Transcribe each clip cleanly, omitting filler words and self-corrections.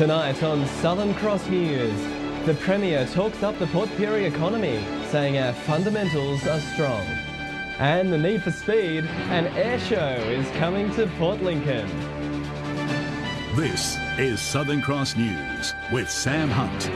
Tonight on Southern Cross News, the Premier talks up the Port Pirie economy, saying our fundamentals are strong. And the need for speed, an airshow is coming to Port Lincoln. This is Southern Cross News with Sam Hunt.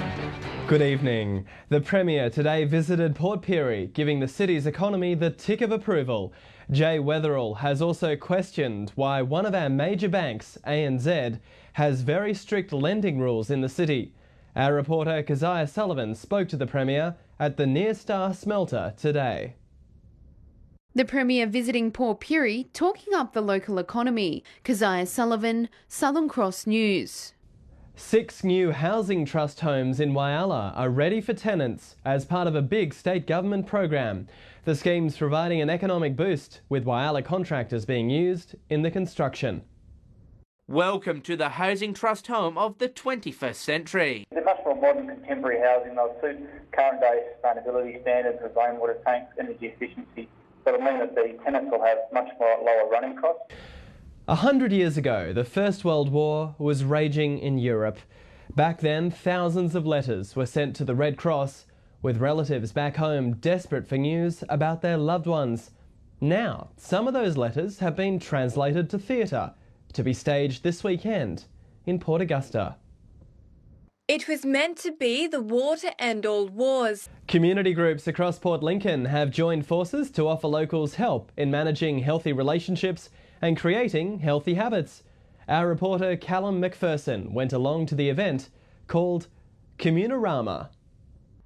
Good evening. The Premier today visited Port Pirie, giving the city's economy the tick of approval. Jay Weatherall has also questioned why one of our major banks, ANZ, has very strict lending rules in the city. Our reporter Keziah Sullivan spoke to the Premier at the Near Star smelter today. The Premier visiting Port Pirie, talking up the local economy. Keziah Sullivan, Southern Cross News. 6 new housing trust homes in Whyalla are ready for tenants as part of a big state government program. The scheme's providing an economic boost, with Whyalla contractors being used in the construction. Welcome to the housing trust home of the 21st century. They're much more modern, contemporary housing. They'll suit current day sustainability standards of rainwater tanks, energy efficiency. So it'll mean that the tenants will have much more lower running costs. 100 years ago, the First World War was raging in Europe. Back then, thousands of letters were sent to the Red Cross, with relatives back home desperate for news about their loved ones. Now, some of those letters have been translated to theatre, to be staged this weekend in Port Augusta. It was meant to be the war to end all wars. Community groups across Port Lincoln have joined forces to offer locals help in managing healthy relationships and creating healthy habits. Our reporter Callum McPherson went along to the event called Communarama.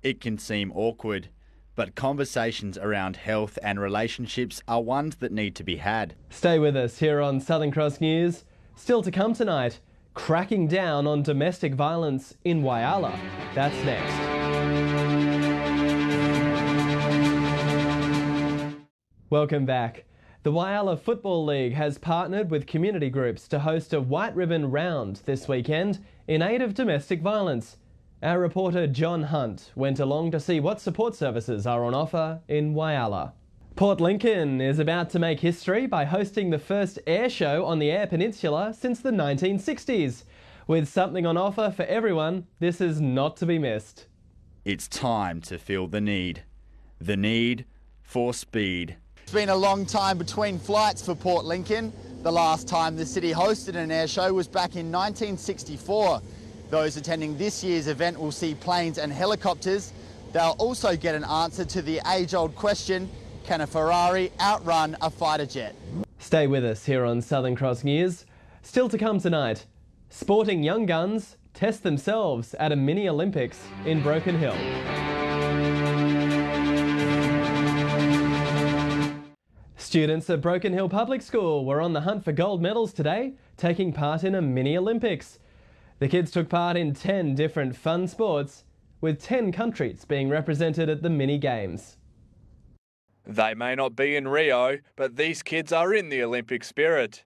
It can seem awkward, but conversations around health and relationships are ones that need to be had. Stay with us here on Southern Cross News. Still to come tonight, cracking down on domestic violence in Whyalla. That's next. Welcome back. The Whyalla Football League has partnered with community groups to host a white ribbon round this weekend in aid of domestic violence. Our reporter John Hunt went along to see what support services are on offer in Whyalla. Port Lincoln is about to make history by hosting the first air show on the Eyre Peninsula since the 1960s. With something on offer for everyone, this is not to be missed. It's time to feel the need for speed. It's been a long time between flights for Port Lincoln. The last time the city hosted an air show was back in 1964. Those attending this year's event will see planes and helicopters. They'll also get an answer to the age-old question, can a Ferrari outrun a fighter jet? Stay with us here on Southern Cross News. Still to come tonight, sporting young guns test themselves at a mini Olympics in Broken Hill. Students at Broken Hill Public School were on the hunt for gold medals today, taking part in a mini Olympics. The kids took part in 10 different fun sports, with 10 countries being represented at the mini games. They may not be in Rio, but these kids are in the Olympic spirit.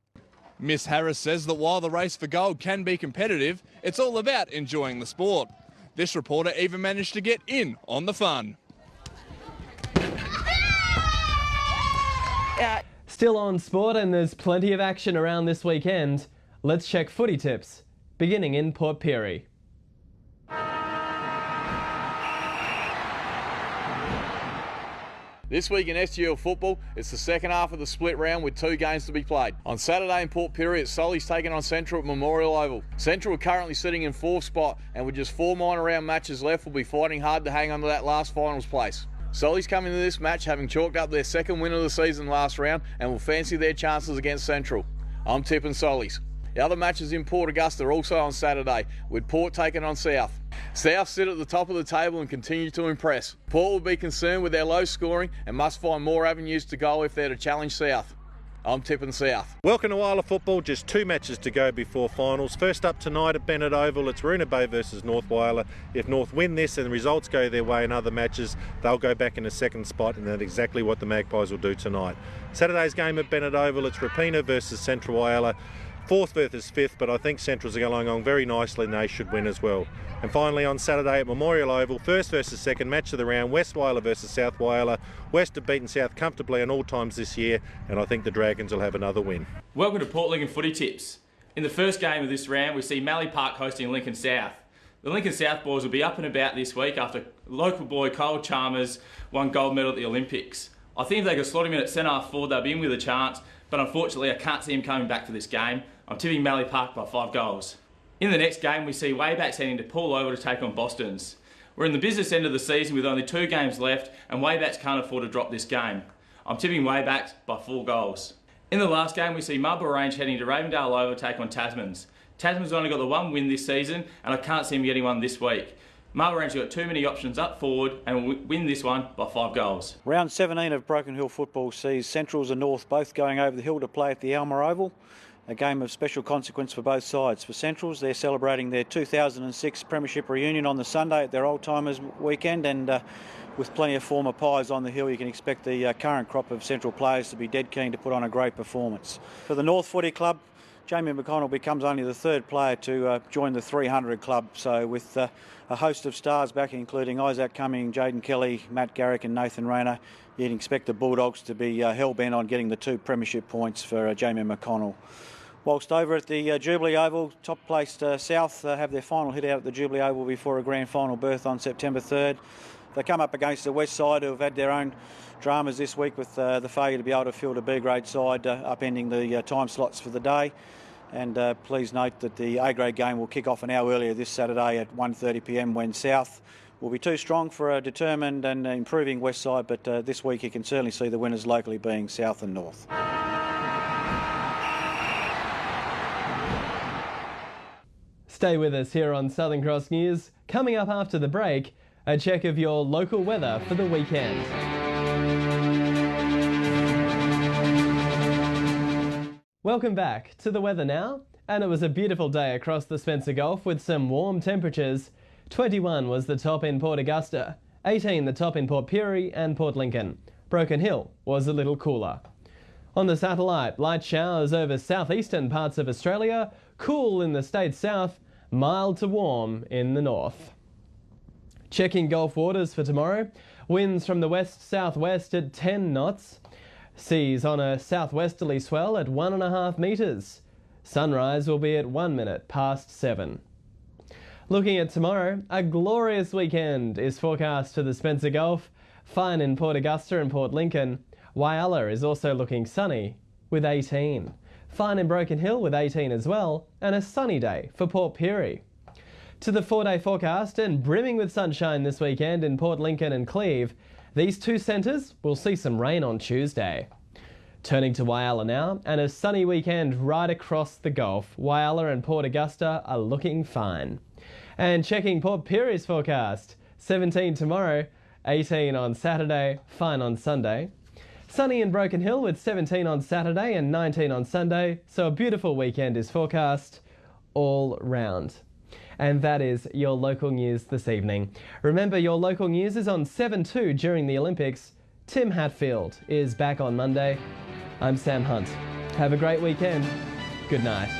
Miss Harris says that while the race for gold can be competitive, it's all about enjoying the sport. This reporter even managed to get in on the fun. Still on sport, and there's plenty of action around this weekend. Let's check footy tips, beginning in Port Pirie. This week in SGL football, it's the second half of the split round with 2 games to be played. On Saturday in Port Pirie, it's Soli's taking on Central at Memorial Oval. Central are currently sitting in 4th spot, and with just 4 minor round matches left, will be fighting hard to hang on to that last finals place. Soli's coming to this match having chalked up their second win of the season last round and will fancy their chances against Central. I'm tipping Soli's. The other matches in Port Augusta are also on Saturday, with Port taking on South. South sit at the top of the table and continue to impress. Port will be concerned with their low scoring and must find more avenues to goal if they're to challenge South. I'm tipping South. Welcome to Whyalla football, just 2 matches to go before finals. First up tonight at Bennett Oval, it's Roona Bay versus North Whyalla. If North win this and the results go their way in other matches, they'll go back in a 2nd spot, and that's exactly what the Magpies will do tonight. Saturday's game at Bennett Oval, it's Rapina versus Central Whyalla. 4th versus 5th, but I think Central's are going on very nicely and they should win as well. And finally on Saturday at Memorial Oval, 1st versus 2nd match of the round, West Whyalla versus South Whyalla. West have beaten South comfortably on all times this year, and I think the Dragons will have another win. Welcome to Port Lincoln Footy Tips. In the first game of this round, we see Mallee Park hosting Lincoln South. The Lincoln South boys will be up and about this week after local boy Cole Chalmers won gold medal at the Olympics. I think if they could slot him in at centre-half forward, they'll be in with a chance, but unfortunately I can't see him coming back for this game. I'm tipping Mallee Park by 5 goals. In the next game, we see Waybacks heading to Port Pirie to take on Boston's. We're in the business end of the season with only 2 games left, and Waybacks can't afford to drop this game. I'm tipping Waybacks by 4 goals. In the last game, we see Marlborough Range heading to Ravendale Oval to take on Tasman's. Tasman's only got the 1 win this season, and I can't see him getting one this week. Marlborough Range have got too many options up forward and will win this one by 5 goals. Round 17 of Broken Hill football sees Centrals and North both going over the hill to play at the Alma Oval. A game of special consequence for both sides. For Centrals, they're celebrating their 2006 Premiership reunion on the Sunday at their Old Timers weekend, and with plenty of former pies on the hill, you can expect the current crop of Central players to be dead keen to put on a great performance. For the North Footy Club, Jamie McConnell becomes only the 3rd player to join the 300 club, so with a host of stars back, including Isaac Cumming, Jaden Kelly, Matt Garrick and Nathan Rayner, you'd expect the Bulldogs to be hell-bent on getting the 2 premiership points for Jamie McConnell. Whilst over at the Jubilee Oval, top-placed South have their final hit out at the Jubilee Oval before a grand final berth on September 3rd. They come up against the West Side, who have had their own dramas this week with the failure to be able to field a B-grade side, upending the time slots for the day. And please note that the A-grade game will kick off an hour earlier this Saturday at 1:30 p.m. when South will be too strong for a determined and improving West Side, but this week you can certainly see the winners locally being South and North. Stay with us here on Southern Cross News. Coming up after the break, a check of your local weather for the weekend. Welcome back to the weather now, and it was a beautiful day across the Spencer Gulf with some warm temperatures. 21 was the top in Port Augusta, 18 the top in Port Pirie and Port Lincoln. Broken Hill was a little cooler. On the satellite, light showers over southeastern parts of Australia, cool in the state's south, mild to warm in the north. Checking Gulf waters for tomorrow, winds from the west-southwest at 10 knots, seas on a southwesterly swell at 1.5 metres. Sunrise will be at 1 minute past 7. Looking at tomorrow, a glorious weekend is forecast to the Spencer Gulf, fine in Port Augusta and Port Lincoln. Whyalla is also looking sunny with 18. Fine in Broken Hill with 18 as well, and a sunny day for Port Pirie. To the 4-day forecast, and brimming with sunshine this weekend in Port Lincoln and Cleve, these 2 centres will see some rain on Tuesday. Turning to Whyalla now, and a sunny weekend right across the Gulf. Whyalla and Port Augusta are looking fine. And checking Port Pirie's forecast, 17 tomorrow, 18 on Saturday, fine on Sunday. Sunny in Broken Hill with 17 on Saturday and 19 on Sunday, so a beautiful weekend is forecast all round. And that is your local news this evening. Remember, your local news is on 7/2 during the Olympics. Tim Hatfield is back on Monday. I'm Sam Hunt. Have a great weekend. Good night.